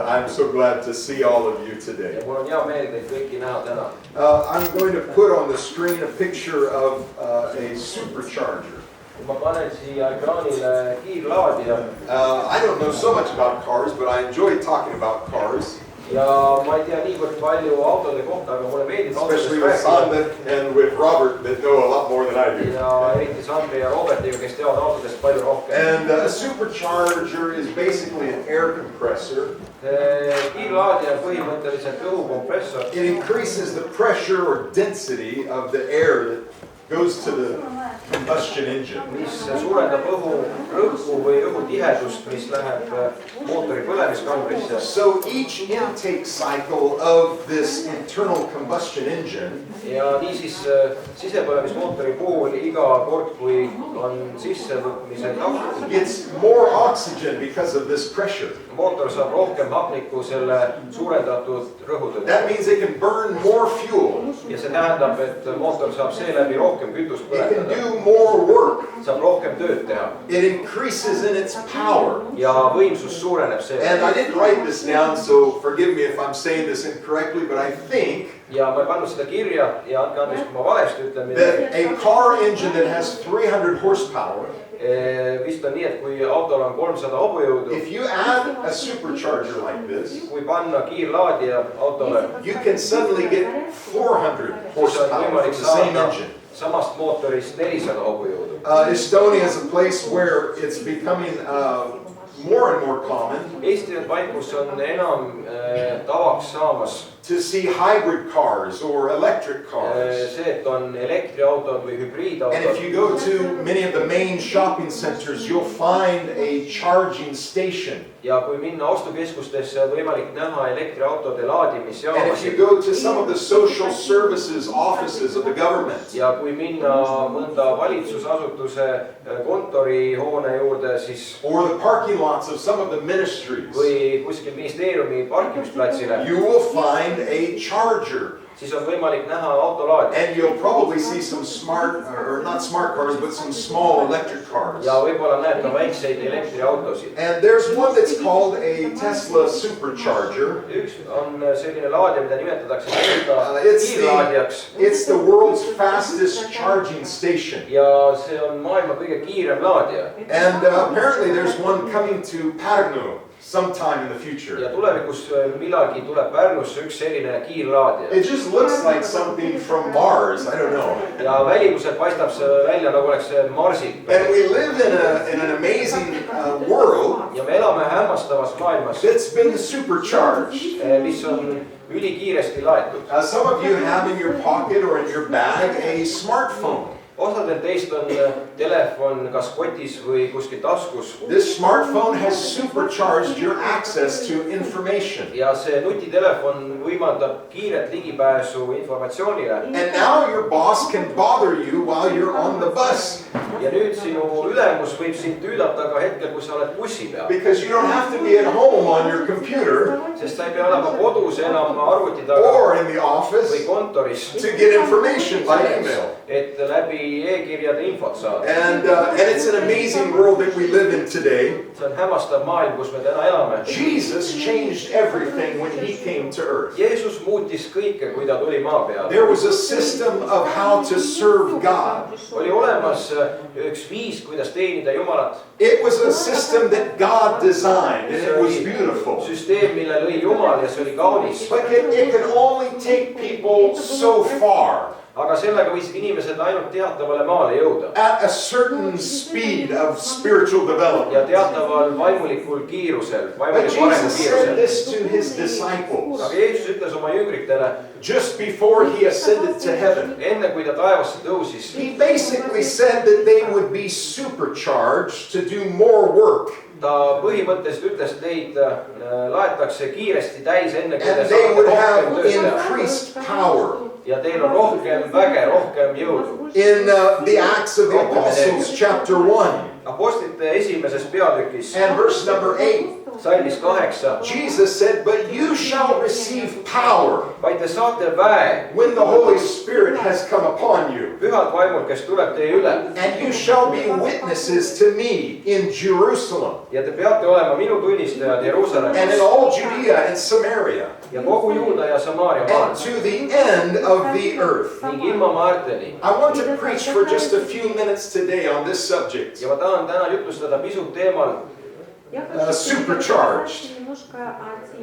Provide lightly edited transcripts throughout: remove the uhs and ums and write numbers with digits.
I'm so glad to see all of you today. Ja mul on hea meel teid kõiki näha täna. I'm going to put on the screen a picture of a supercharger. Ma panen siia ekraanile kiirlaadija. I don't know so much about cars, but I enjoy talking about cars. Ja ma ei tea niivõrd palju autode kohta, aga mulle meeldib Especially with autodest Simon and with Robert that know a lot more than I do. ja eriti Sandri ja Robertiga, kes teavad autodest palju rohkem. And a supercharger is basically an air compressor. Kiirlaadija on põhimõtteliselt õhukompressor. It increases the pressure or density of the air that goes to the combustion engine. Mis suurendab õhu rõhku või õhutihedust, mis läheb mootori põlemiskambrisse. So each intake cycle of this internal combustion engine Ja niisiis sisepõlemismootori puhul iga kord, kui on sissevõtmise tahk, gets more oxygen because of this pressure. mootor saab rohkem hapnikku selle suurendatud rõhu tõttu. That means it can burn more fuel. Ja see tähendab, et mootor saab seeläbi rohkem kütust It can põletada. do more work. Saab rohkem tööd teha. It increases in its power. Ja võimsus suureneb And seeläbi. I didn't write this down, so forgive me if I'm saying this incorrectly, but I think Ja ma ei pannud seda kirja ja andke andeks, kui ma valesti ütlen that midagi. a car engine that has 300 horsepower, Vist on nii, et kui autol on 300 hobujõudu, if you add a supercharger like this, kui panna kiirlaadija autole, you can suddenly get 400 siis on horsepower from võimalik the same saada engine. samast mootorist 400 hobujõudu. Estonia is a place where it's becoming more and more common Eesti on paik, kus on enam tavaks saamas to see hybrid cars or electric cars. see, et on elektriautod või And if hübriidautod. you go to many of the main shopping centers, you'll find a charging station. Ja kui minna ostukeskustesse, on võimalik näha elektriautode And if you laadimisjaamasid. go to some of the social services offices of the government, Ja kui minna mõnda valitsusasutuse kontorihoone juurde, siis or the parking lots of some of the ministries, või kuskil ministeeriumi parkimisplatsile, you will find a charger. siis on võimalik näha autolaadi. And you'll probably see some smart, or not smart cars, but some small electric cars. Ja võib-olla näeb ka väikseid elektriautosid. And there's one that's called a Tesla supercharger. Üks on selline laadija, mida nimetatakse kiirlaadijaks. It's the world's fastest charging station. Ja see on maailma kõige kiirem laadija. And apparently there's one coming to Pärnu sometime in the future. Ja tulevikus millalgi tuleb Pärnusse üks selline kiirlaadija. It just looks like something from Mars, I don't know. Ja välimuselt paistab see välja nagu oleks see Marsilt. And we live in an amazing world Ja me elame hämmastavas maailmas, that's been supercharged. mis on ülikiiresti laetud. Some of you have in your pocket or in your bag a smartphone. Osadel teist on telefon kas kotis või kuskil taskus. This smartphone has supercharged your access to information. Ja see nutitelefon võimaldab kiiret ligipääsu informatsioonile. And now your boss can bother you while you're on the bus. Ja nüüd sinu ülemus võib sind tüüdata ka hetkel, kui sa oled bussi peal. Because you don't have to be at home on your computer Sest sa ei pea olema kodus enam arvuti taga or in the office või kontoris, to get information by email. et läbi e-kirjade infot saada. And it's an amazing world that we live in today. See on hämmastav maailm, kus me täna elame. Jesus changed everything when he came to earth. Jeesus muutis kõike, kui ta tuli maa peale. There was a system of how to serve God. Oli olemas üks viis, kuidas teenida Jumalat. It was a system that God designed and it was beautiful. Süsteem, mille lõi Jumal ja see oli kaunis. But it can only take people so far. Aga sellega võisid inimesed ainult teatavale maale jõuda. At a certain speed of spiritual development. Ja teataval vaimulikul kiirusel, But vaimuliku arengu Jesus said kiirusel. this to his disciples Aga Jeesus ütles oma jüngritele, just before he ascended to heaven. enne kui ta taevasse tõusis, He basically said that they would be supercharged to do more work. ta põhimõtteliselt ütles, et neid laetakse kiiresti täis, enne kui te And they would saate have rohkem tööd teha. increased power. Ja teil on rohkem väge, rohkem jõudu. In the Acts of the Apostles chapter 1, Apostlite esimeses peatükis and verse number 8. salmis 8. Jesus said, "But you shall receive power Vaid te saate väe when the Holy Spirit has come upon you. pühalt vaimult, kes tuleb teie üle. And you shall be witnesses to me in Jerusalem Ja te peate olema minu tunnistajad and in Jeruusalemmas all Judea and Samaria ja kogu Juuda ja Samaaria maal and to the end of the earth." ning ilma maarteni. I want to preach for just a few minutes today on this subject. Ja ma tahan täna jutlustada pisut teemal Supercharged.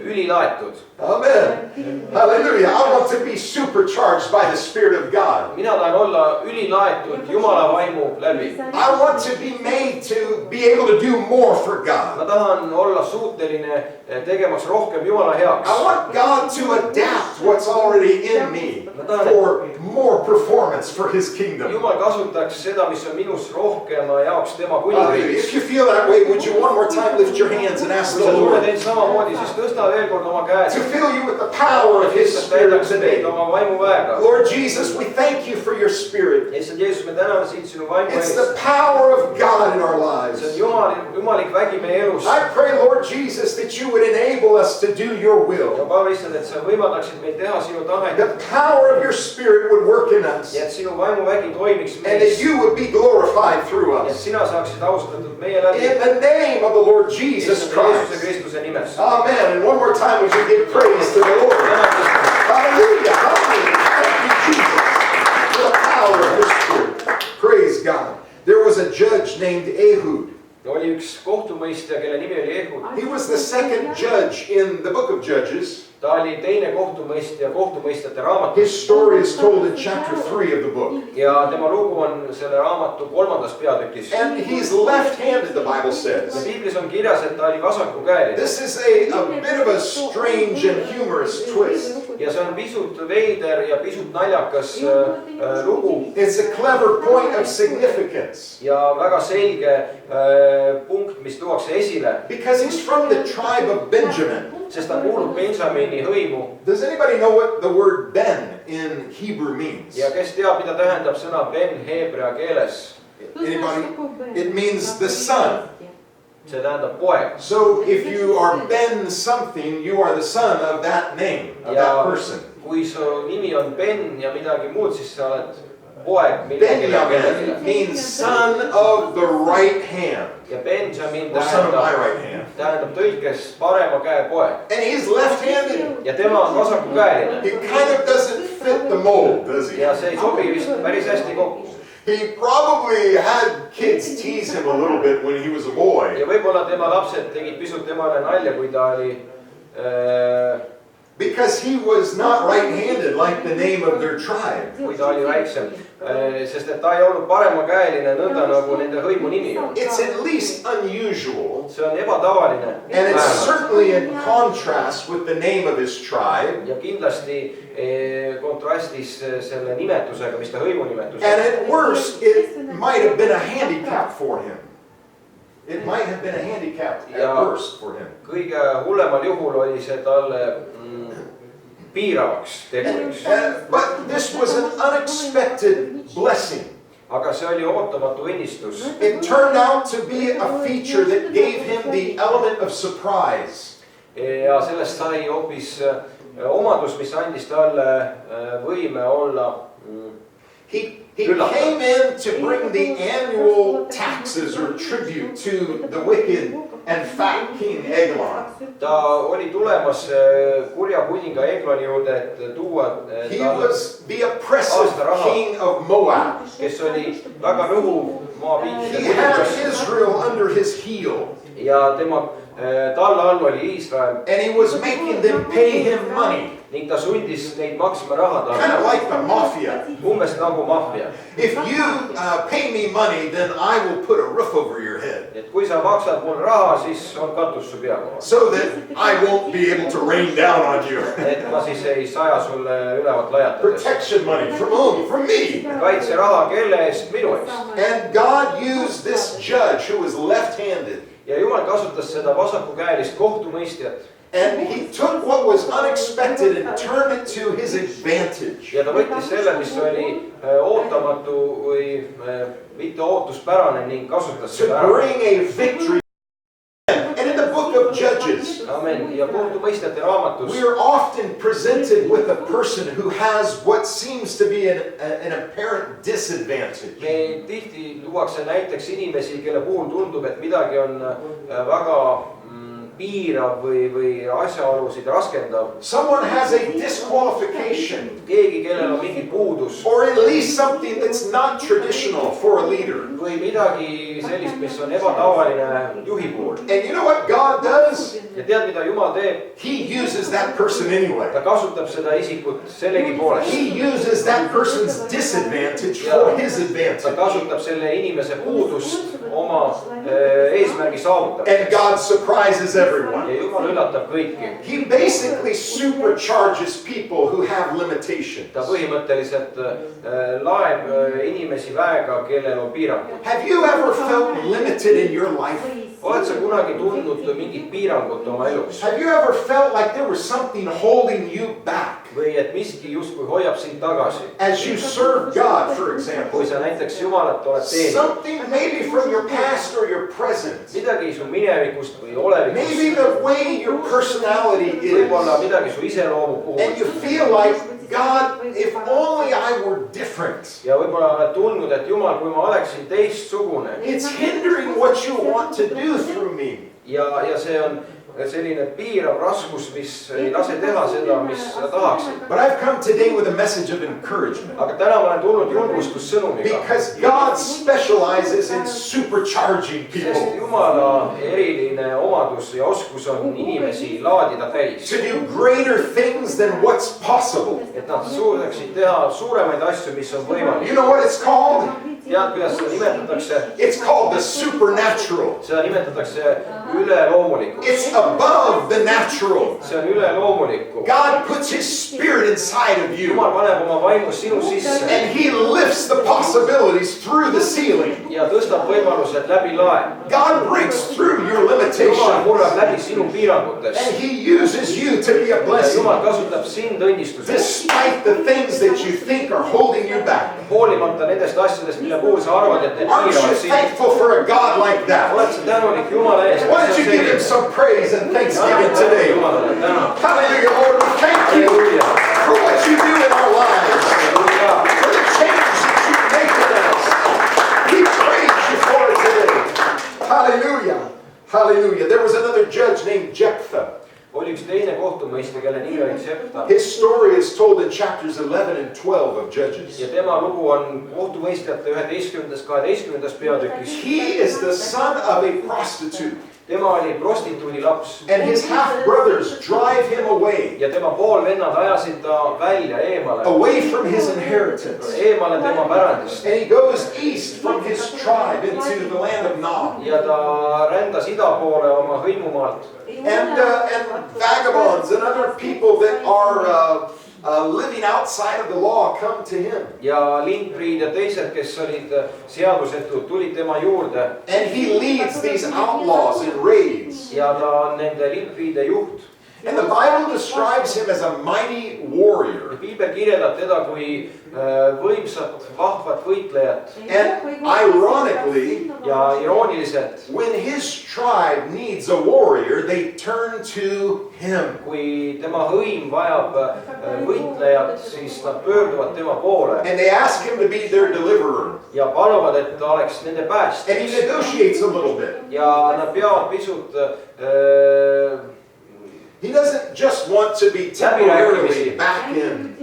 ülilaetud. Amen. Hallelujah. I want to be supercharged by the Spirit of God. Mina tahan olla ülilaetud Jumala vaimu läbi. I want to be made to be able to do more for God. Ma tahan olla suuteline tegemaks rohkem Jumala heaks. I want God to adapt what's already in me for more performance for His kingdom. Jumal kasutaks seda, mis on minus rohkema jaoks tema If kuningriigis. you feel that way, would you one more time lift your hands and ask Kui the sa tunned Lord end samamoodi, siis tõsta veel kord oma käed. to fill you with the power of His Lihtsalt Spirit täidaks teid today? oma vaimu väega. Lord Jesus, we thank you for your Spirit. Lihtsalt Jeesus, me täname sind sinu vaimu It's eest. the power of God in our lives. See on jumalik vägi meie elus. I pray, Lord Jesus, that you would enable us to do your Ja will. palun lihtsalt, et sa võimaldaksid meil teha sinu tahet. The power of your Spirit would work in us. Ja et sinu vaimu vägi toimiks And that meis. you would be glorified through Ja et us. sina saaksid austatud meie läbi. In the name of the Lord Jesus Jeesuse Christ. Kristuse nimes. Amen. And one more time, would you give praise to the Lord? Hallelujah. Hallelujah. Thank you, Jesus, for the power of your Spirit. Praise God. There was a judge named Ehud. Oli üks kohtumõistja, kelle nimi oli Ehud. He was the second judge in the book of Judges. Ta oli teine kohtumõistja kohtumõistjate raamatus. His story is told in chapter 3 of the book. Ja tema lugu on selle raamatu 3. peatükis. And he's left-handed, the Bible Ja says. Piiblis on kirjas, et ta oli vasakukäeline. This is a bit of a strange and humorous twist. Ja see on pisut veider ja pisut naljakas lugu. It's a clever point of significance. Ja väga selge punkt, mis tuuakse esile. Because he's from the tribe of Benjamin. Sest ta kuulub Benjamini hõimu. Does anybody know what the word Ben in Hebrew means? Ja kes teab, mida tähendab sõna Ben heebrea keeles? Anybody? It means the son. See tähendab poeg. So if you are Ben something, you are the son of that name, of that person. Kui su nimi on Ben ja midagi muud, siis sa oled poeg millegile ja Benjamin kellelegi. means son of the right hand. Ja Benjamin Or son of my right hand. tähendab tõlkes parema käe poeg. And he's left-handed. Ja tema on vasakukäeline. He kind of doesn't fit the mold, does he? Ja see ei sobi vist päris hästi kokku. He probably had kids tease him a little bit when he was a boy. Ja võib-olla tema lapsed tegid pisut temale nalja, kui ta oli Because he was not right-handed like the name of their tribe. kui ta oli väiksem. Sest et ta ei olnud paremakäeline nõnda nagu nende hõimu nimi on. It's at least unusual. See on ebatavaline. And it's certainly in contrast with the name of his tribe. Ja kindlasti kontrastis selle nimetusega, mis ta hõimu nimetus. And at worst, it might have been a handicap for him. It might have been a handicap at worst for him. Kõige hullemal juhul oli see talle piiravaks teguriks. But this was an unexpected blessing. Aga see oli ootamatu õnnistus. It turned out to be a feature that gave him the element of surprise. Ja sellest sai hoopis omadus, mis andis talle võime olla He came in to bring the annual taxes or tribute to the wicked and fat king Eglon. Ta oli tulemas kurja kuninga Egloni juurde, et tuua He was the oppressive king of Moab. kes oli väga rõhuv He had maapiirkonna Israel under his heel. ja tema talle all oli Iisrael And he was making them pay him money. ning ta sundis neid maksma raha Kind of talle. like the mafia. Umbes nagu maffia. If you pay me money, then I will put a roof over your head. Et kui sa maksad mul raha, siis on katus su pea kohal. So that I won't be able to rain down on you. Et ma siis ei saja sulle ülevat lajatades. Protection money from whom? From me. Kaitseraha kelle eest? Minu eest. And God used this judge who was left-handed. Ja Jumal kasutas seda vasakukäelist kohtumõistjat. And he took what was unexpected and turned it to his advantage. Ja ta võttis selle, mis oli ootamatu või mitte ootuspärane ning kasutas to seda ära. bring a victory. And in the book of Judges, Amen. Ja kohtumõistjate raamatus we are often presented with a person who has what seems to be an apparent disadvantage. me tihti luuakse näiteks inimesi, kelle puhul tundub, et midagi on väga piirav või asjaolusid raskendav. Someone has a disqualification, Keegi, kellel on mingi puudus or at least something that's not traditional for a leader. või midagi sellist, mis on ebatavaline juhi puhul. And you know what God does? Ja tead, mida Jumal teeb? He uses that person anyway. Ta kasutab seda isikut sellegipoolest. He uses that person's disadvantage for his Ta advantage. kasutab selle inimese puudust oma eesmärgi saavutamiseks. And God surprises everyone. Ja Jumal üllatab kõiki. He basically supercharges people who have limitations. Ta põhimõtteliselt laeb inimesi väega, kellel on piirangud. Have you ever felt limited in your life? Oled sa kunagi tundnud mingit piirangut oma elus? Have you ever felt like there was something holding you back Või et miski justkui hoiab sind tagasi? as you serve God, for example? Kui sa näiteks Jumalat oled teeninud. Something maybe from your past or your present. Midagi su minevikust või olevikust. Maybe the way your personality Võib-olla is. midagi su iseloomu puhul. And you feel like, God, if only I were different. Ja võib-olla oled tundnud, et Jumal, kui ma oleksin teistsugune. It's hindering what you want to do through me. Ja see on selline piirav raskus, mis ei lase teha seda, mis sa tahaksid. But I've come today with a message of encouragement. Aga täna ma olen tulnud julgustussõnumiga. Because God specializes in supercharging Sest people. Jumala eriline omadus ja oskus on inimesi laadida täis. To do greater things than what's possible. Et nad suudaksid teha suuremaid asju, mis on You võimalik. know what it's called? Tead, kuidas seda nimetatakse? It's called the supernatural. Seda nimetatakse üleloomulikuks. It's above the natural. See on üleloomulikku. God puts His Spirit inside of you. Jumal paneb oma vaimu sinu sisse And He lifts the possibilities through the ceiling. ja tõstab võimalused läbi lae. God breaks through your Jumal limitations. murrab läbi sinu piirangutest. And He uses you to be a Ja blessing. Jumal kasutab sind õnnistuseks. Despite the things that you think are holding you back. Hoolimata nendest asjadest, mille puhul sa arvad, et need Aren't you piiravad sind. thankful for a God like that? Oled sa tänulik Jumala eest? Why don't you give Him some praise and thanksgiving today? Jumalale tänu. Hallelujah, Lord. We thank you Halleluuja. for what you do in our lives, Halleluuja. for the change that you make in us. We praise you for it today. Hallelujah. Hallelujah. There was another judge named Jephthah. Oli üks teine kohtumõistja, kelle nimi oli Jephthah. His story is told in chapters 11 and 12 of Judges. Ja tema lugu on kohtumõistjate 11. 12. peatükis. He is the son of a prostitute, Tema oli prostituudi laps and his half-brothers drive him away, ja tema poolvennad ajasid ta välja eemale. away from his inheritance. Eemale tema pärandist. And he goes east from his tribe into the land of Nob. Ja ta rändas ida poole oma hõimumaalt. And vagabonds and other people that are living outside of the law come to him. Ja lindpriid ja teised, kes olid seadusetud, tulid tema juurde. And he leads these outlaws in raids. Ja ta on nende lindpriide juht. And the Bible describes him as a mighty warrior. Piibel kirjeldab teda kui võimsat, vahvat võitlejat. And ironically, Ja irooniliselt, when his tribe needs a warrior, they turn to him. kui tema hõim vajab võitlejat, siis nad pöörduvad tema poole And they ask him to be their deliverer. ja paluvad, et ta oleks nende And päästja. he negotiates a little bit. Ja nad peavad pisut He doesn't just want to be temporarily back in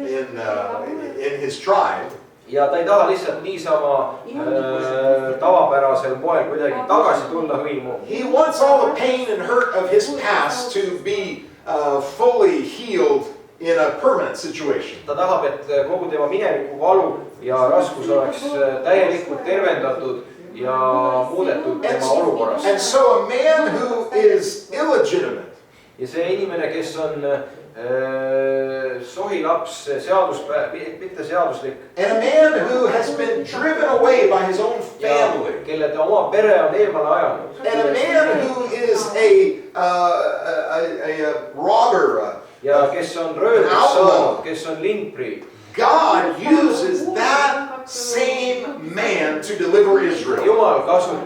his tribe. ja ta ei taha lihtsalt niisama tavapärasel moel kuidagi tagasi tulla hõimu. He wants all the pain and hurt of his past to be fully healed in a permanent situation. Ta tahab, et kogu tema mineviku valu ja raskus oleks täielikult tervendatud ja muudetud tema olukorras. And so a man who is illegitimate, Ja see inimene, kes on sohilaps, mitte seaduslik. and a man who has been driven away by his own family, Kelle ta oma pere on eemale ajanud. and a man who is a robber. Ja kes on röövliks saanud, kes on lindpriid. God uses that same man to deliver Israel.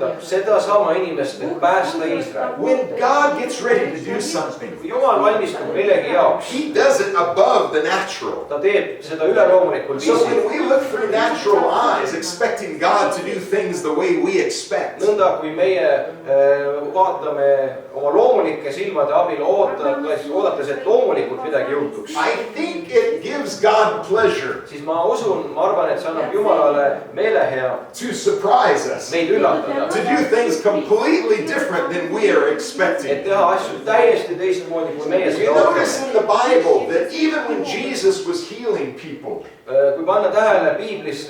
kasutab sedasama inimest, et päästa Iisrael. When God gets ready to do something, Kui Jumal valmistub millegi jaoks, He does it above the natural. ta teeb seda üleloomulikul So when viisil. we look through natural eyes, expecting God to do things the way we expect, Nõnda kui meie vaatame oma loomulike silmade abil oodates, et loomulikult midagi juhtuks, I think it gives God pleasure siis ma arvan, et see annab Jumalale meelehea to surprise us, meid üllatada. to do things completely different than we are expecting. Et teha asju täiesti teistmoodi, kui meie You seda notice ootame. in the Bible that even when Jesus was healing people, Kui panna tähele piiblis,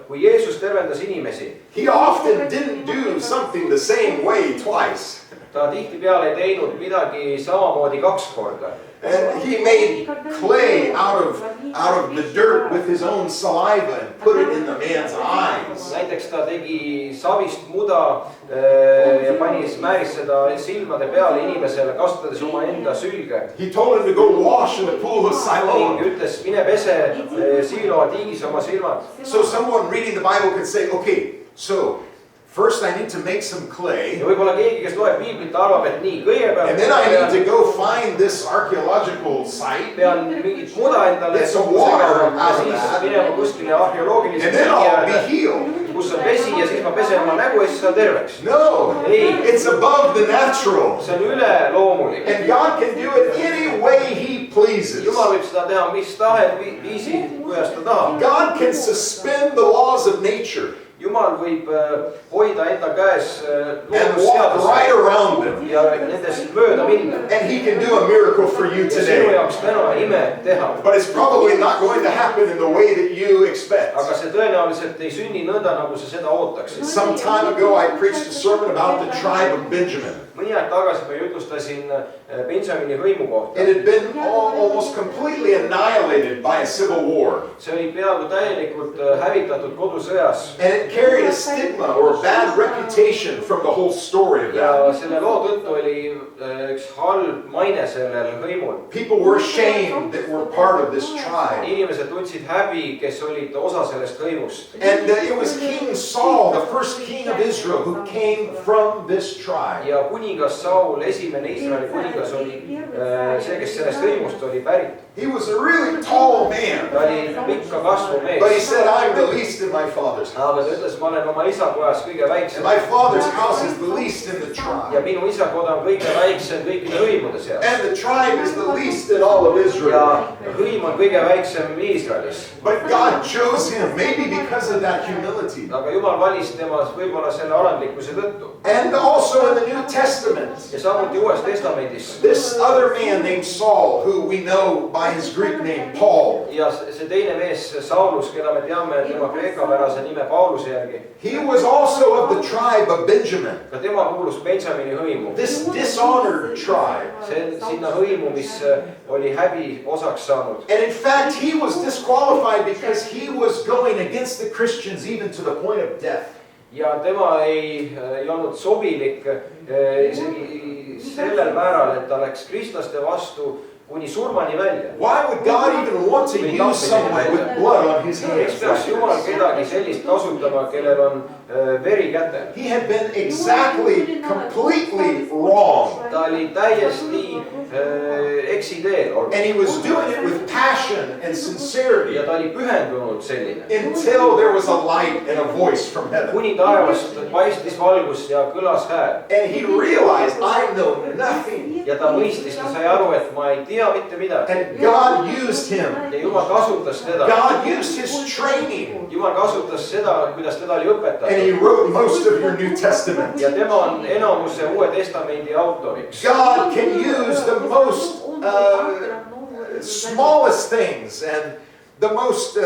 kui Jeesus tervendas inimesi, He often didn't do something the same way twice. ta tihtipeale ei teinud midagi samamoodi 2 korda. And He made clay out of the dirt with His own saliva and put it in the man's eyes. Näiteks ta tegi savist muda ja määris seda silmade peale inimesele, kasutades oma enda sülge. He told him to go wash in the pool of Ning Siloam. ütles, mine pese Siiloa tiigis oma silmad. So someone reading the Bible could say, okay, so first I need to make some clay, Ja võib-olla keegi, kes loeb piiblit, arvab, et nii, and then I need to kõigepealt go find this archaeological site, pean mingit muda endale Get some water ja out of siis that. minema kuskile arheoloogilisse and then I'll be äärde, healed. kus on vesi ja siis ma pesen oma nägu ja siis saan terveks. No, Ei. it's above the natural. See on üleloomulik. And God can do it any way He pleases. Jumal võib seda teha mis tahes viisi, kuidas ta tahab. God can suspend the laws of nature Jumal võib hoida enda käes and walk right loodusseadused around them. ja nendest mööda minna. And He can do a miracle for you Ja sinu today. jaoks täna ime teha. But it's probably not going to happen in the way that you expect. Aga see tõenäoliselt ei sünni nõnda, nagu sa seda ootaksid. Some time ago, I preached a sermon about the tribe of Benjamin. Mõni aeg tagasi ma jutlustasin Benjamini hõimu kohta. It had been almost completely annihilated by a civil war. See oli peaaegu täielikult hävitatud kodusõjas. And it carried a stigma or a bad reputation from the whole story of Ja that. selle loo tõttu oli üks halb maine sellel hõimul. People were ashamed that were part of this tribe. Inimesed tundsid häbi, kes olid osa sellest hõimust. And it was King Saul, the first king of Israel, who came from this tribe. Ja kuningas Saul, esimene Iisraeli kuningas, oli see, kes sellest hõimust oli pärit. He was a really tall man. Ta oli pikka kasvu But he mees. said, I'm the least in my father's house. Aga ta ütles, ma olen oma isa pojas kõige And väiksem. my father's house is the least in the Ja tribe. minu isa koda on kõige väiksem kõikide hõimude seas. And the tribe is the least in all of Israel. Ja hõim on kõige väiksem Iisraelis. But God chose him, maybe because of that humility. Aga Jumal valis tema võib-olla selle alandlikkuse tõttu. And also in the New Testament, Ja samuti Uues Testamendis. this other man named Saul, who we know by his Greek name Paul, Ja see teine mees, Saulus, keda me teame tema kreekapärase nime Pauluse järgi. he was also of the tribe of Benjamin, Ka tema kuulus Benjamini hõimu. this dishonored tribe. See sinna hõimu, mis oli häbi osaks saanud. And in fact, he was disqualified because he was going against the Christians even to the point of death. Ja tema ei olnud sobilik isegi sellel määral, et ta läks kristlaste vastu kuni surmani välja. Why would God even want to use someone with blood on his Miks peaks hands? Jumal kedagi sellist kasutama, kellel on veri kätel? He had been exactly, completely wrong. Ta oli täiesti eksiteel olnud. And he was doing it with passion and sincerity Ja ta oli pühendunud selline. until there was a light and a voice from heaven. Kuni taevast paistis valgus ja kõlas hääl. And he realized, I know nothing. Ja ta mõistis, ta sai aru, et ma ei tea mitte midagi. And God used him. Ja Jumal kasutas teda. God used his training. Jumal kasutas seda, kuidas teda oli And õpetatud. he wrote most of your New Testament. Ja tema on enamuse Uue Testamendi autoriks. God can use the most smallest things and the most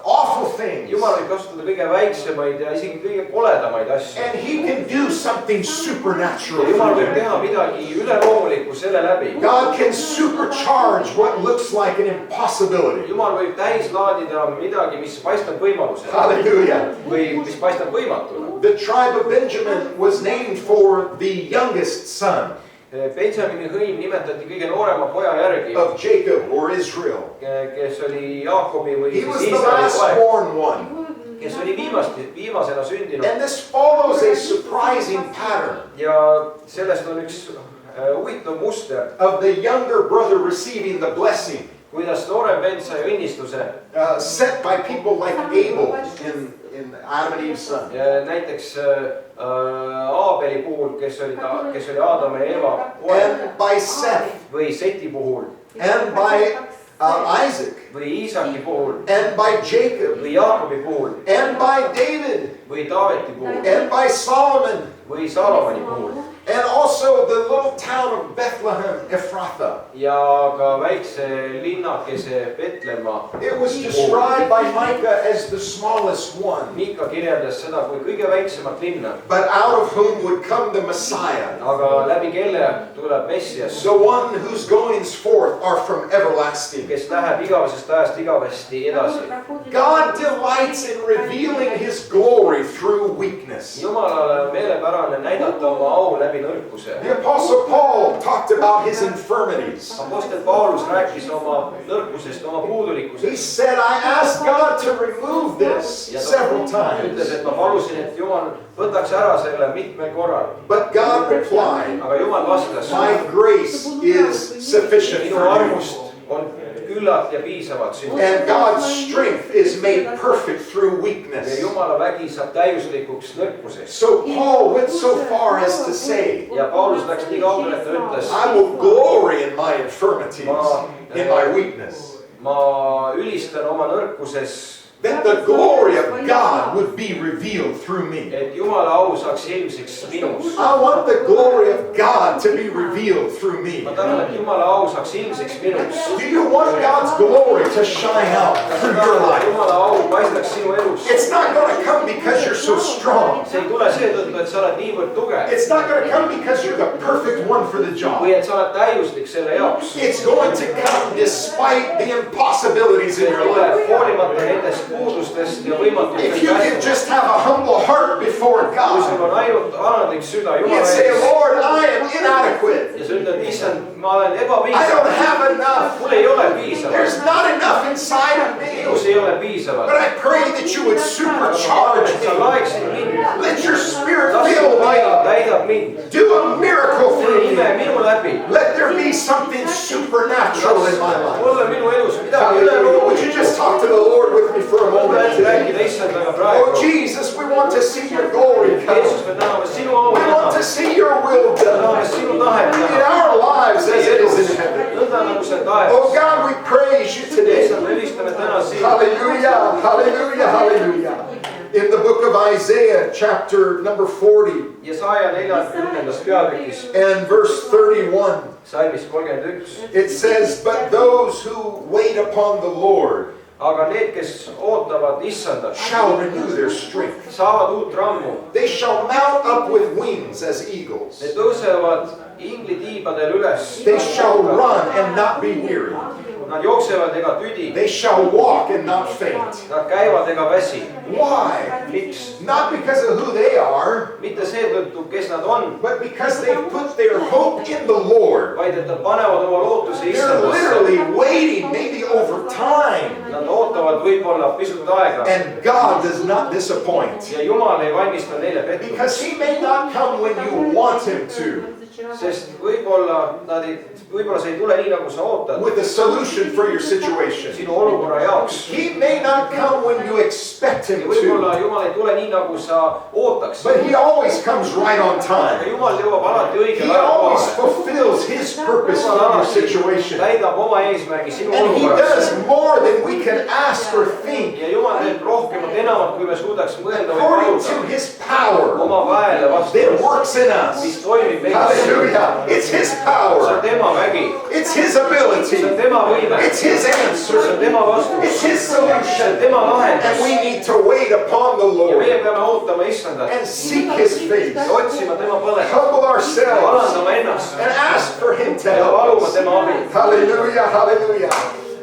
awful things. Jumal võib kasutada kõige väiksemaid ja isegi kõige koledamaid asju. And he can do something supernatural. Jumal võib through them. teha midagi üleloomulikku selle läbi. God can supercharge what looks like an impossibility. Jumal võib täis laadida midagi, mis paistab võimalusena Hallelujah. või mis paistab võimatuna. The tribe of Benjamin was named for the youngest son Benjamini hõim nimetati kõige noorema poja järgi, of Jacob or Israel. kes oli Jaakobi või He siis was the Iisraeli last poeg. born one. kes oli viimasena sündinud. And this follows a surprising pattern ja sellest on üks huvitav muster, of the younger brother receiving the blessing kuidas noorem vend sai õnnistuse set by people like Abel in Adam and Eve's son. näiteks Aabeli puhul, kes oli Aadama ja Eeva And by Seth, või Seti puhul and by Isaac, või Iisaki puhul and by Jacob, või Jaakobi puhul and by David, või Taaveti puhul and by Solomon, või Salomoni puhul and also the little town of Bethlehem, Ephrathah. ja ka väikse linnakese Petlemma. It was described by Micah as the smallest one, Miika kirjeldas seda kui kõige väiksemat linna, but out of whom would come the Messiah, aga läbi kelle tuleb Messias, the one whose goings forth are from everlasting. kes läheb igavesest ajast igavesti edasi. God delights in revealing his glory through weakness. Jumalale on meelepärane näidata oma au läbi nõrkuse. The Apostle Paul talked about his infirmities. Apostel Paulus rääkis oma nõrkusest, oma He puudulikkusest. said, I asked God to remove this Ja several ütles, times, et ma palusin, et Jumal võtaks ära selle mitmel korral. but God replied, Aga Jumal vastas, my grace is sufficient minu for you. armust on küllalt ja piisavalt sinu. And God's strength is made perfect through Ja weakness. Jumala vägi saab täiuslikuks nõrkuseks. So Paul went so far as to say, Ja Paulus läks nii kaugele, et ta ütles, I will glory in my infirmities, in my weakness. ma ülistan oma nõrkuses, That the glory of God would be revealed through me. et Jumala au saaks ilmsiks minus. I want the glory of God to be revealed through me. ma tahan, et Jumala au saaks ilmsiks minus. Do you want God's glory to shine out through your life? Jumala au paistaks sinu elus. It's not going to come because you're so strong. see ei tule seetõttu, et sa oled niivõrd tugev It's not going to come because you're the perfect one for the job. või et sa oled täiuslik selle jaoks. It's going to come despite the impossibilities in see your life. tuleb hoolimata nendest puudustest ja If you võimatustest. can just have a humble heart before kui sul God on ainult alandlik süda and Jumala say, ees Lord, I am inadequate. ja sa ütled, issand, ma olen I ebapiisav, don't have enough. mul ei ole piisavalt, There's not enough inside of minus me. ei ole piisavalt. But I pray that you would supercharge et sa me. laeksid mind, Let your spirit las su fill me vaim up. täidab mind, Do a miracle tee through ime me. minu läbi. Let there be something supernatural in my life. olla minu elus midagi Hallelujah. Would you üleloomulist. just talk to the Lord with me for a moment today? rääkida issandaga Oh praegu. Jesus, we want to see your glory come. Jeesus, me tahame sinu au We want näha, to see your will me tahame done sinu tahet in näha. our lives as it is in heaven. nõnda nagu see Oh taevas. God, we praise you today. issand, me ülistame täna sind. Hallelujah, hallelujah, hallelujah. In the book of Isaiah, chapter number 40 Jesaja 40. peatükis, and verse 31, salmis 31. it says, But those who wait upon the Lord aga need, kes ootavad issandat, shall renew their strength. saavad uut rammu. They shall mount up with wings as eagles. Need tõusevad inglitiibadel üles. They shall run and not be weary. Nad jooksevad ega tüdi. They shall walk and not faint. Nad käivad ega väsi. Why? Miks? Not because of who they are, Mitte seetõttu, kes nad on, but because they put their hope in the Lord. vaid et nad panevad oma lootuse They're issandasse. literally waiting, maybe over time. Nad ootavad võib-olla pisut aega. And God does not disappoint. Ja Jumal ei valmista neile pettumust. Because He may not come when you want Him to, Sest võib-olla see ei tule nii, nagu sa ootad. with a solution for your situation. Sinu olukorra jaoks. He may not come when you expect Ja Him võib-olla to, Jumal ei tule nii, nagu sa ootaks. but He always comes right on Aga time. Jumal jõuab alati õigel He ajal always kohale. fulfills His purpose for your situation. Täidab oma eesmärgi sinu And He olukorras. does more than we can ask or think, Ja Jumal teeb rohkemat enamat, kui me suudaks mõelda või according to paluda. His power Oma väele that vastu, works in us. mis toimib meis. Hallelujah. It's His See on power. tema vägi. It's His See on ability. tema võime. It's His See on answer. tema vastus. It's His See on solution. tema And we lahendus. need to wait upon the Ja meie Lord peame ootama issandat. and seek His face. Ja otsima tema põlet. Humble ourselves Alandama ennast. and ask for Him to Ja help paluma us. tema abi. Hallelujah, hallelujah.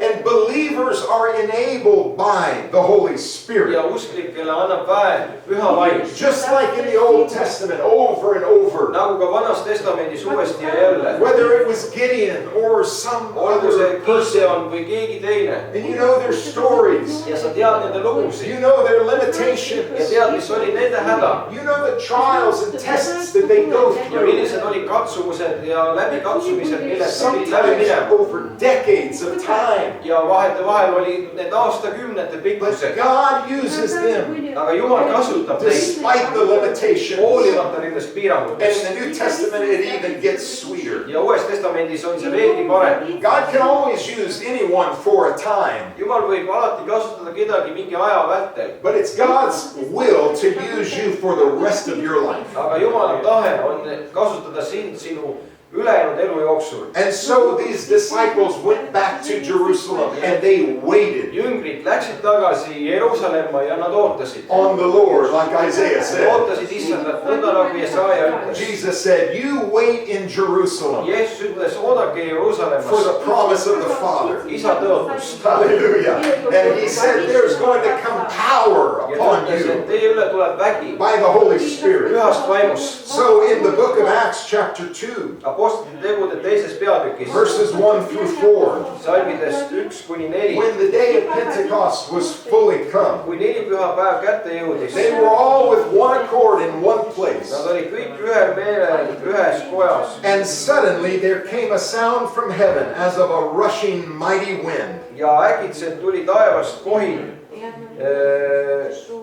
And believer believers are enabled by the Holy Spirit. ja usklikele annab väe püha vaim. Just like in the Old Testament, over and over. nagu ka Vanas Testamendis uuesti ja jälle. Whether it was Gideon or some olgu see other person. Gideon või keegi teine. And you know their stories. ja sa tead nende lugusid. You know their ja limitations. tead, mis oli nende häda. You know the trials and tests that they go ja through. millised olid katsumused ja läbikatsumised, millest pidid läbi Sometimes minema. over decades of time. ja vahetevahel olid need aastakümnete But pikkused. God uses them aga Jumal kasutab neid despite the limitations. hoolimata nendest And piirangutest. in the New Testament it even gets sweeter. ja Uues Testamendis on see veelgi parem. God can always use anyone for a time. Jumal võib alati kasutada kedagi mingi aja vältel. But it's God's will to use you for the rest of your life. aga Jumala tahe on kasutada sind sinu ülejäänud elu jooksul. And so these disciples went back to Jerusalem and they waited jüngrid läksid tagasi Jeruusalemma ja nad ootasid. on the Lord, like Isaiah said. ootasid issandat, nõnda nagu Jesaja ütles. Jesus said, you wait in Jerusalem Jeesus ütles, oodake for Jeruusalemmas the promise of the Father. isa tõotust. Hallelujah. And he said there's going to come power ja ta upon ütles, you et teie üle tuleb vägi by the Holy Spirit. pühast vaimust. So in the book of Acts chapter 2, Apostlite tegude teises peatükis verses 1 through 4, salmidest 1-4. when the day of Pentecost was fully come, kui nelipühapäev kätte jõudis, they were all with one accord in one place. nad olid kõik ühel meelel ühes kojas. And suddenly there came a sound from heaven as of a rushing mighty wind. ja äkitselt tuli taevast kohin,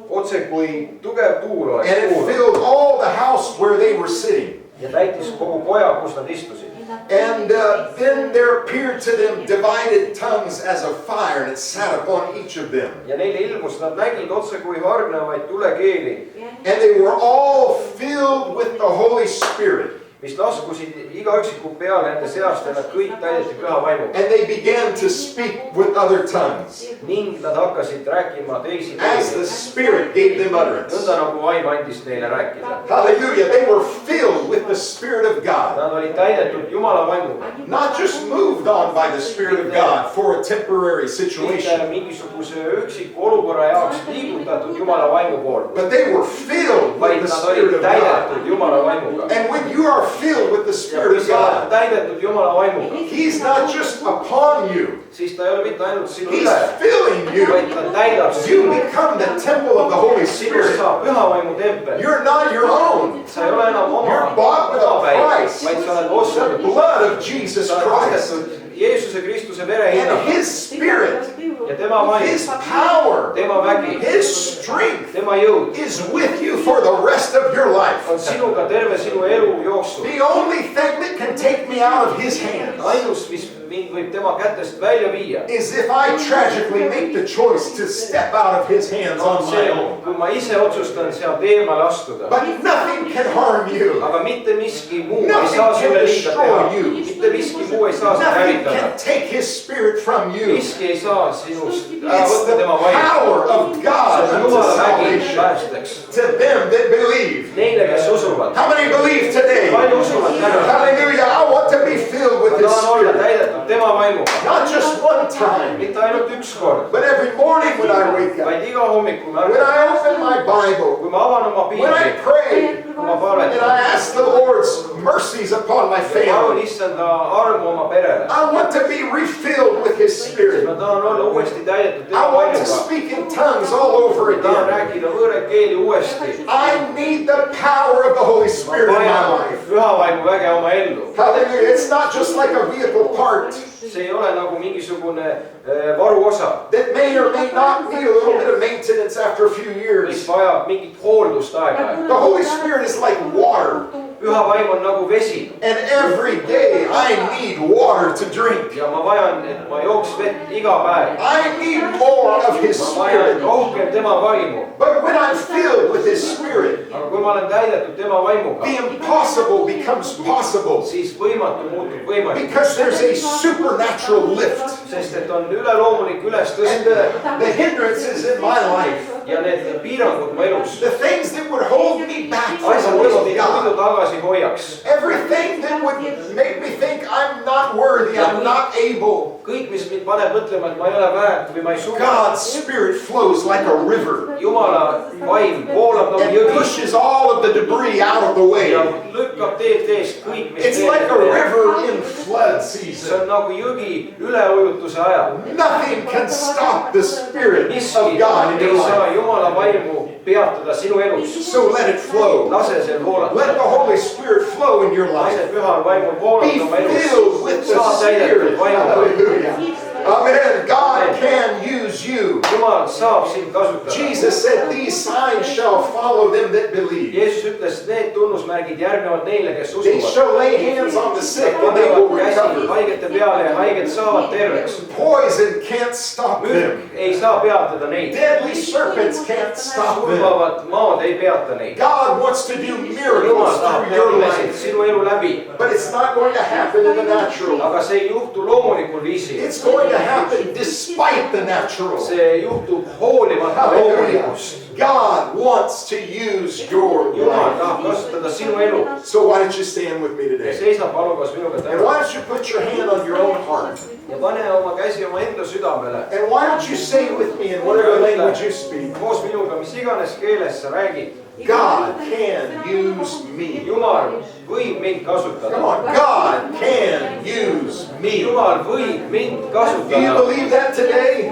otse kui tugev tuul oleks And it kuulnud filled all the house where they were sitting. ja täitis kogu koja, kus nad istusid. And then there appeared to them divided tongues as of fire, and it sat upon each of them. ja neile ilmus, nad nägid otse kui hargnevaid tulekeeli, And they were all filled with the Holy Spirit. mis laskusid iga üksiku peale nende seast ja nad kõik täideti püha vaimuga. And they began to speak with other tongues ning nad hakkasid rääkima teisi as the keeli, Spirit gave them utterance. nõnda nagu vaim andis neile rääkida. Hallelujah. They were filled with the Spirit of God. Nad olid täidetud Jumala vaimuga. Not just moved on by the Spirit of God for a temporary mitte situation, mingisuguse üksiku olukorra jaoks liigutatud Jumala vaimu poolt, but they were filled vaid with the nad Spirit olid of God. täidetud Jumala vaimuga. And when you are filled with the ja Spirit kui of sa oled God, täidetud Jumala vaimuga, He's not just upon you, siis ta ei ole mitte ainult sinu He's üle, filling you. vaid ta täidab You sinu. become the temple of the Holy sinust Spirit. saab püha vaimu tempel. You're not your own. sa ei ole enam You're bought with a omapäi, price. vaid sa oled The ostetud. blood of Jesus sa oled Christ ostetud Jeesuse Kristuse vere and hinnaga His Spirit, ja tema vaim, His power, tema vägi, His strength tema jõud is with you for the rest of your life. on sinuga terve sinu elu jooksul. The only thing that can take me out of His hands ainus, mis mind võib tema kätest välja viia, is if I tragically make the choice to step out of His hands on on my see, own. kui ma ise otsustan sealt eemale astuda. But nothing can harm you. aga mitte miski muu ei Nothing saa can sulle liiga destroy teha. you. mitte miski muu ei saa sind Nothing hävitada. can take His Spirit from you. miski ei saa sinust ära It's võtta the tema vaimu. power of God see on unto Jumala vägi salvation päästeks to them that believe. neile, kes usuvad. How many believe today? palju usuvad täna? Hallelujah. I want to be filled with ma His tahan olla Spirit. täidetud tema vaimuga, Not just one time, mitte ainult üks kord, but every morning when I wake up. vaid iga hommikul ma When ärkan, I open my Bible, kui ma avan oma when I piibli, pray, kui ma and palvetan, I ask the Lord's mercies upon my palun family, issanda armu oma perele. I want to be refilled with His Spirit. ma tahan olla uuesti täidetud I tema want to vaimuga. speak in tongues all over ma tahan again. rääkida võõraid keeli uuesti. I need the power of the Holy ma Spirit in my vajan life. püha vaimu väge oma ellu. Hallelujah. It's not just like a vehicle part see ei ole nagu mingisugune varuosa, that may or may not need a little bit of maintenance after a few mis years. vajab mingit hooldust aeg-ajalt. The Holy Spirit is like water. püha vaim on nagu vesi And every day I need water to drink. ja ma vajan, et ma jooks vett iga päev. I need more of His ma vajan Spirit. rohkem tema vaimu. But when I'm filled with His Spirit, aga kui ma olen täidetud tema vaimuga, the impossible becomes possible siis võimatu muutub võimalik, because there's a supernatural lift. sest et on üleloomulik And ülestõstmine the hindrances in my life, ja need piirangud mu elus, the things that would hold me back from asjad, the mis will of meid muidu God, tagasi hoiaks, everything that would make me think I'm not worthy, I'm not able. kõik, mis mind paneb mõtlema, et ma ei ole väärt või ma ei suuda. God's Spirit flows like a river Jumala vaim voolab nagu and jõgi pushes all of the debris out of the way. ja lükkab teed eest kõik, mis It's like a river in flood see season. on nagu jõgi üleujutuse ajal. Nothing can stop the Spirit miski of God in ei your saa life. Jumala vaimu peatada sinu elus. So let it flow. lase sel voolata. Let the Holy Spirit flow in your life. lase pühal vaimul Be voolata oma filled with elus. the saa täidetud Spirit. vaimuga. Hallelujah. Amen. God can use you. Jumal saab sind kasutada. Jesus said, these signs shall follow them that believe. Jeesus ütles, need tunnusmärgid järgnevad neile, kes They usuvad. shall lay hands on the sick and they will panevad käsi recover. haigete peale ja haiged saavad terveks. Poison can't stop them. mürk ei saa peatada neid. Deadly serpents can't stop them. surmavad maad ei peata neid. God wants to do miracles Jumal tahab through your teha imesid life. sinu elu läbi. But it's not going to happen in the natural. aga see ei juhtu loomulikul viisil. It's going to happen despite the natural. see juhtub hoolimata Hallelujah. loomulikust. God wants to use your Jumal life. tahab kasutada sinu elu. So why don't you stand with me today? seisa palun koos minuga And täna. why don't you put your hand on your own heart? ja pane oma käsi oma enda südamele. And why don't you say with me in whatever language you speak, koos minuga, mis iganes keeles sa räägid. God can use me. Jumal võib mind Come kasutada. on, God can use me. Jumal võib mind Do you kasutada. believe that today?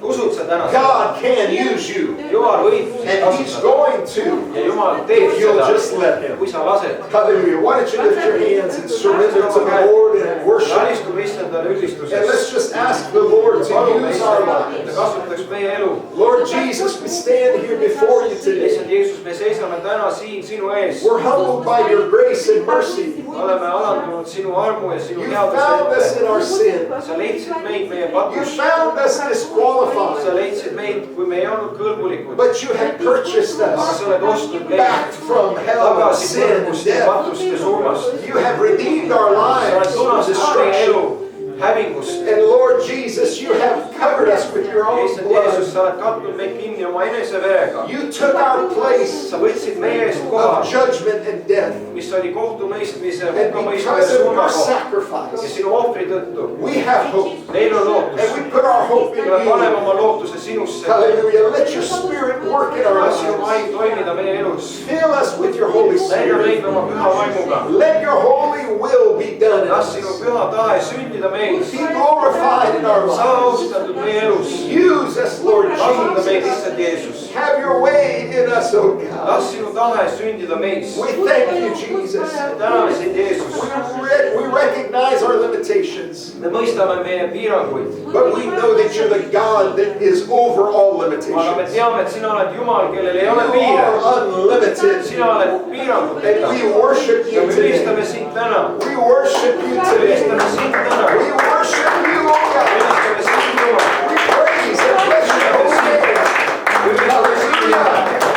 usud sa täna? God can use you. Jumal võib sind And He's kasutada. going to ja Jumal teeb if you'll seda, just let Him. kui sa lased. Hallelujah. Why don't you lift your hands and surrender to the Lord and worship? alistume Issandale And ülistuses. let's just ask the Lord to palume use our Issand, et ta lives. kasutaks meie elu. Lord Jesus, we stand here before you today. issand Jeesus, me seisame täna siin sinu ees. We're humbled by your grace and mercy. me oleme alandunud sinu armu ja sinu You found us headuse in our sin. ette. sa leidsid meid meie You patus. found us sa disqualified. leidsid meid, kui me ei olnud kõlbulikud. But you had purchased aga us sa oled ostnud meid back from hell, tagasi sin, and põrgust ja death. patuste surmast. You have redeemed our sa oled lives from tunastanud meie destruction. elu hävingust. And Lord Jesus, you have covered us with your own issand blood. Jeesus, sa oled katnud meid kinni oma enese verega. You took our place sa võtsid meie eest of koha, judgment and death. mis oli kohtumõistmise, And hukkamõistmise because of surma your koht. ja sacrifice, sinu ohvri tõttu we have hope. neil on lootus. And we put our hope in me paneme you. oma lootuse sinusse. Hallelujah. Let your Spirit work in our las sinu lives. vaim toimida meie elus. Fill us with your Holy täida Spirit. meid oma püha vaimuga. Let your holy will be done in las us. sinu püha tahe sündida meis. Be glorified in our sa lives. austatud meie elus. Use us, Lord kasuta meid, Jesus. issand Jeesus. Have your way in us, O God. las sinu tahe sündida meis. We thank you, Jesus. täname sind, Jeesus. We recognize our limitations, me mõistame meie piiranguid. but we know that you're the God that is over all aga me limitations. teame, et sina oled Jumal, kellel ei You ole piire. are unlimited. sina oled piiranguteta. And we worship ja you me today. ülistame sind täna. We worship you today. ülistame sind täna. We worship you, O God. ülistame sind, Jumal. We praise and bless your holy name. Hallelujah.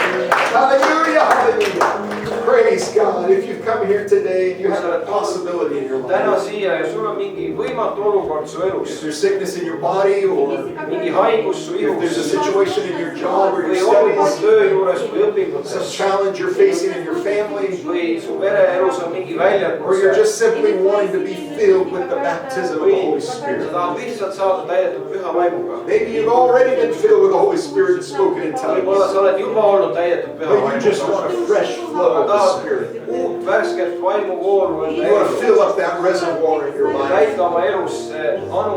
Hallelujah. Hallelujah. Praise God. If you've come here today and you have a possibility in your täna life, siia ja sul on mingi võimatu olukord su if elus. there's sickness in your body or mingi haigus su if there's a ihus. situation in your job or your või olukord studies, töö juures või some õpingutes. challenge you're facing in your family, või su pereelus on mingi or you're väljakutse. just simply wanting to be filled with the baptism of the Holy või sa Spirit. tahad lihtsalt saada täidetud püha vaimuga. Maybe you've already been filled with the Holy Spirit and spoken in võib-olla tongues, sa oled juba olnud täidetud püha but you just want vaimuga. a fresh flow of the Spirit. uut värsket vaimuvooru You want to fill up that reservoir in your life. täita oma elus see anu